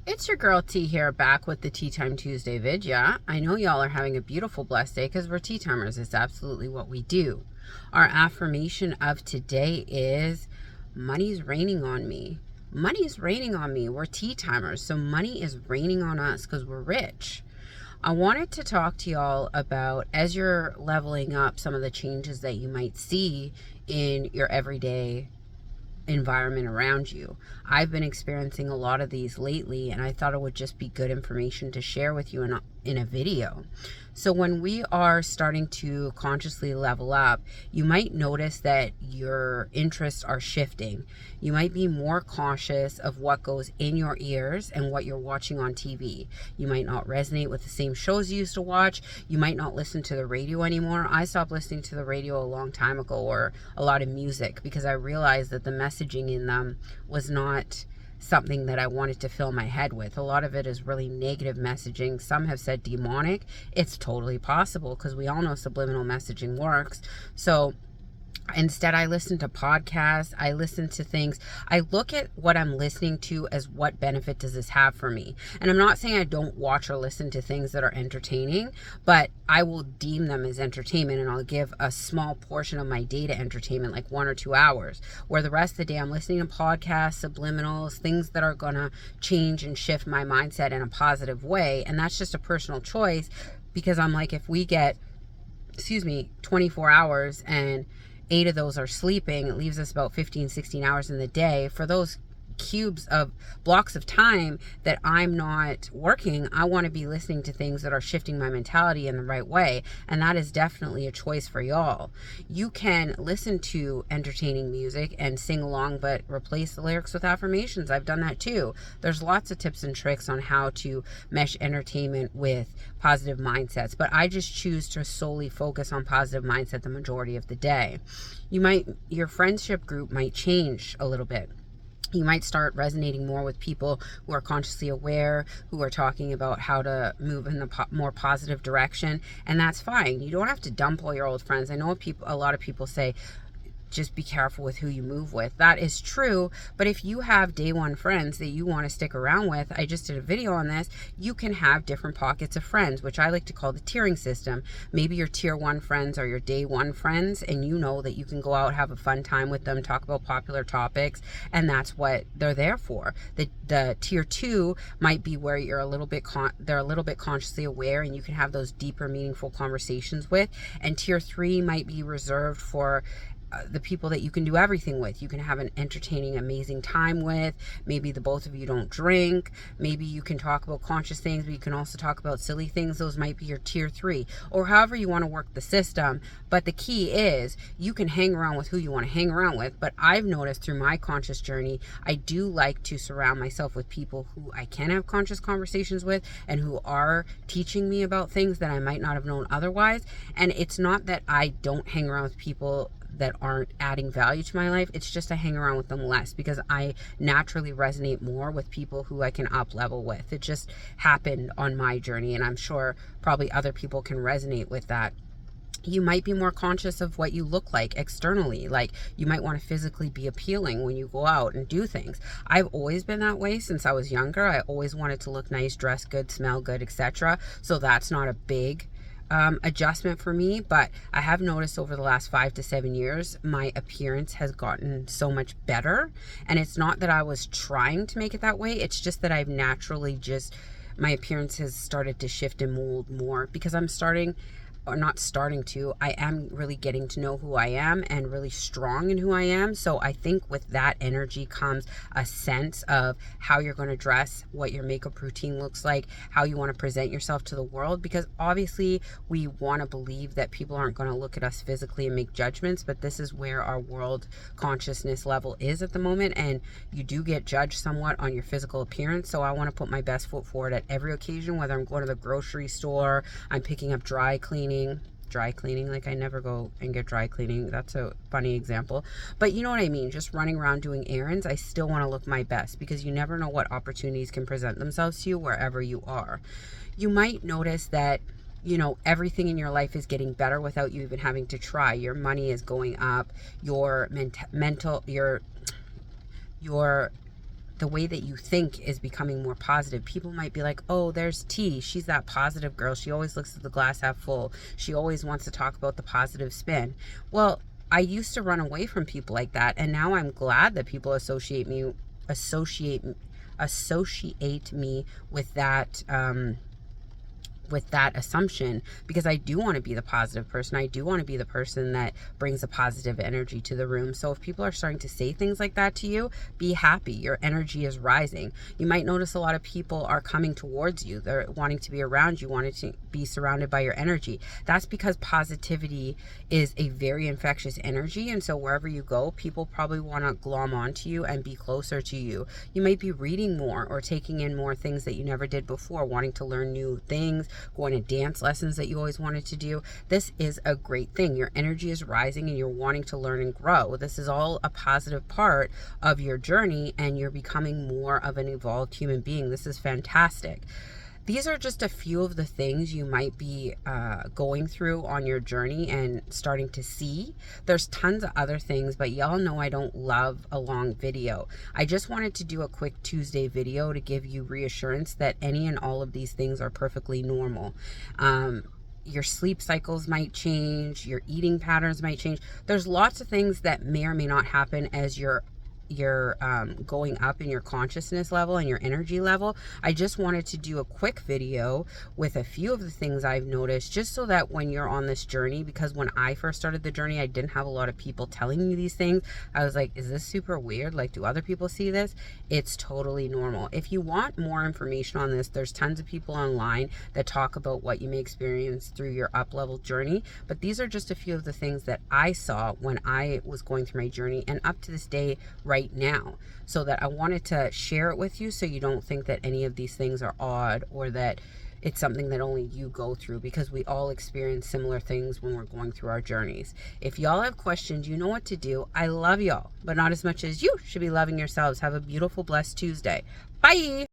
It's your girl T here, back with the Tea Time Tuesday vid. Yeah, I know y'all are having a beautiful, blessed day because we're tea timers. It's absolutely what we do. Our affirmation of today is money's raining on me. Money's raining on me. We're tea timers, so money is raining on us because we're rich. I wanted to talk to y'all about, as you're leveling up, some of the changes that you might see in your everyday environment around you. I've been experiencing a lot of these lately, and I thought it would just be good information to share with you in a video. So when we are starting to consciously level up, you might notice that your interests are shifting. You might be more cautious of what goes in your ears and what you're watching on TV. You might not resonate with the same shows you used to watch. You might not listen to the radio anymore. I stopped listening to the radio a long time ago, or a lot of music, because I realized that the messaging in them was not something that I wanted to fill my head with. A lot of it is really negative messaging. Some have said demonic. It's totally possible because we all know subliminal messaging works. So instead, I listen to podcasts. I listen to things. I look at what I'm listening to as what benefit does this have for me. And I'm not saying I don't watch or listen to things that are entertaining, but I will deem them as entertainment, and I'll give a small portion of my day to entertainment, like 1 or 2 hours, where the rest of the day I'm listening to podcasts, subliminals, things that are going to change and shift my mindset in a positive way. And that's just a personal choice, because I'm like, if we get, 24 hours and 8 of those are sleeping, it leaves us about 15, 16 hours in the day. For those blocks of time that I'm not working, I want to be listening to things that are shifting my mentality in the right way. And that is definitely a choice for y'all. You can listen to entertaining music and sing along, but replace the lyrics with affirmations. I've done that too. There's lots of tips and tricks on how to mesh entertainment with positive mindsets, but I just choose to solely focus on positive mindset the majority of the day. Your friendship group might change a little bit. You might start resonating more with people who are consciously aware, who are talking about how to move in the more positive direction, and that's fine. You don't have to dump all your old friends. I know a lot of people say, just be careful with who you move with. That is true, but if you have day one friends that you want to stick around with, I just did a video on this, you can have different pockets of friends, which I like to call the tiering system. Maybe your tier 1 friends are your day 1 friends, and you know that you can go out, have a fun time with them, talk about popular topics, and that's what they're there for. The tier 2 might be where you're they're a little bit consciously aware, and you can have those deeper, meaningful conversations with. And tier 3 might be reserved for the people that you can do everything with. You can have an entertaining, amazing time with. Maybe the both of you don't drink. Maybe you can talk about conscious things, but you can also talk about silly things. Those might be your tier 3, or however you want to work the system. But the key is you can hang around with who you want to hang around with. But I've noticed through my conscious journey, I do like to surround myself with people who I can have conscious conversations with, and who are teaching me about things that I might not have known otherwise. And it's not that I don't hang around with people that aren't adding value to my life. It's just I hang around with them less, because I naturally resonate more with people who I can up level with. It just happened on my journey, and I'm sure probably other people can resonate with that. You might be more conscious of what you look like externally. Like, you might want to physically be appealing when you go out and do things. I've always been that way since I was younger. I always wanted to look nice, dress good, smell good, etc. So that's not a big adjustment for me, but I have noticed over the last 5 to 7 years, my appearance has gotten so much better. And it's not that I was trying to make it that way. It's just that I've naturally my appearance has started to shift and mold more, because I am really getting to know who I am and really strong in who I am. So I think with that energy comes a sense of how you're going to dress, what your makeup routine looks like, how you want to present yourself to the world, because obviously we want to believe that people aren't going to look at us physically and make judgments, but this is where our world consciousness level is at the moment, and you do get judged somewhat on your physical appearance. So I want to put my best foot forward at every occasion, whether I'm going to the grocery store, I'm picking up dry cleaning, like I never go and get dry cleaning. That's a funny example, but you know what I mean. Just running around doing errands, I still want to look my best, because you never know what opportunities can present themselves to you wherever you are. You might notice that, everything in your life is getting better without you even having to try. Your money is going up, your the way that you think is becoming more positive. People might be like, oh, there's T. She's that positive girl. She always looks at the glass half full. She always wants to talk about the positive spin. Well, I used to run away from people like that, and now I'm glad that people associate me with that assumption, because I do want to be the positive person. I do want to be the person that brings a positive energy to the room. So if people are starting to say things like that to you, be happy. Your energy is rising. You might notice a lot of people are coming towards you. They're wanting to be around you, wanting to be surrounded by your energy. That's because positivity is a very infectious energy. And so wherever you go, people probably want to glom onto you and be closer to you. You might be reading more or taking in more things that you never did before, wanting to learn new things, going to dance lessons that you always wanted to do. This is a great thing. Your energy is rising and you're wanting to learn and grow. This is all a positive part of your journey, and you're becoming more of an evolved human being. This is fantastic. These are just a few of the things you might be going through on your journey and starting to see. There's tons of other things, but y'all know I don't love a long video. I just wanted to do a quick Tuesday video to give you reassurance that any and all of these things are perfectly normal. Your sleep cycles might change, your eating patterns might change. There's lots of things that may or may not happen as you're going up in your consciousness level and your energy level. I just wanted to do a quick video with a few of the things I've noticed, just so that when you're on this journey, because when I first started the journey, I didn't have a lot of people telling me these things. I was like, is this super weird? Like, do other people see this? It's totally normal. If you want more information on this, there's tons of people online that talk about what you may experience through your up-level journey, but these are just a few of the things that I saw when I was going through my journey and up to this day right now, so that I wanted to share it with you, so you don't think that any of these things are odd or that it's something that only you go through, because we all experience similar things when we're going through our journeys. If y'all have questions, you know what to do. I love y'all, but not as much as you should be loving yourselves. Have a beautiful, blessed Tuesday. Bye.